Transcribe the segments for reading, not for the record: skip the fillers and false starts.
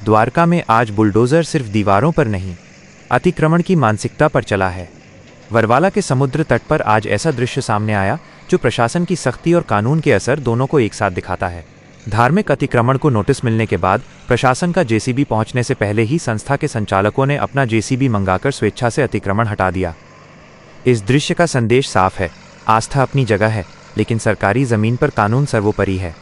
द्वारका में आज बुलडोजर सिर्फ दीवारों पर नहीं, अतिक्रमण की मानसिकता पर चला है। वरवाला के समुद्र तट पर आज ऐसा दृश्य सामने आया जो प्रशासन की सख्ती और कानून के असर दोनों को एक साथ दिखाता है। धार्मिक अतिक्रमण को नोटिस मिलने के बाद प्रशासन का जेसीबी पहुंचने से पहले ही संस्था के संचालकों ने अपना जेसीबी मंगाकर स्वेच्छा से अतिक्रमण हटा दिया। इस दृश्य का संदेश साफ है, आस्था अपनी जगह है, लेकिन सरकारी जमीन पर कानून सर्वोपरि है।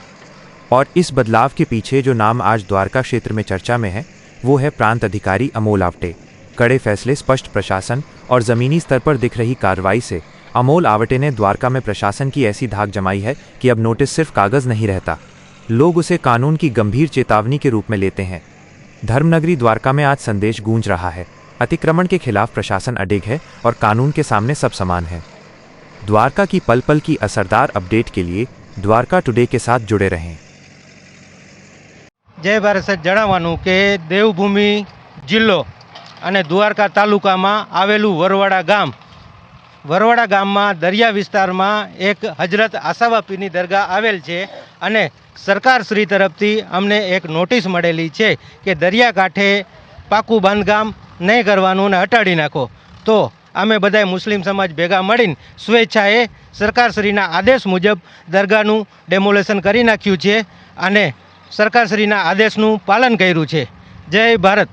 और इस बदलाव के पीछे जो नाम आज द्वारका क्षेत्र में चर्चा में है, वो है प्रांत अधिकारी अमोल आवटे। कड़े फैसले, स्पष्ट प्रशासन और जमीनी स्तर पर दिख रही कार्रवाई से अमोल आवटे ने द्वारका में प्रशासन की ऐसी धाक जमाई है कि अब नोटिस सिर्फ कागज नहीं रहता, लोग उसे कानून की गंभीर चेतावनी के रूप में लेते हैं। धर्मनगरी द्वारका में आज संदेश गूंज रहा है, अतिक्रमण के खिलाफ प्रशासन अडिग है और कानून के सामने सब समान है। द्वारका की पल पल की असरदार अपडेट के लिए द्वारका टुडे के साथ जुड़े रहें। जय भारत साहेब, जણાવવાનું કે દેવભૂમિ જિલ્લો અને દ્વારકા તાલુકામાં આવેલું વરવાડા ગામમાં દરિયા વિસ્તારમાં એક હજરત આશાવાપીની દરગાહ આવેલ છે અને સરકારશ્રી તરફથી અમને એક નોટિસ મળેલી છે કે દરિયાકાંઠે પાકું બાંધકામ નહીં કરવાનું અને હટાડી નાખો। તો અમે બધાય મુસ્લિમ સમાજ ભેગા મળીને સ્વેચ્છાએ સરકારશ્રીના આદેશ મુજબ દરગાહનું ડેમોલેશન કરી નાખ્યું છે અને સરકારશ્રીના આદેશનું પાલન કર્યું છે। જય ભારત।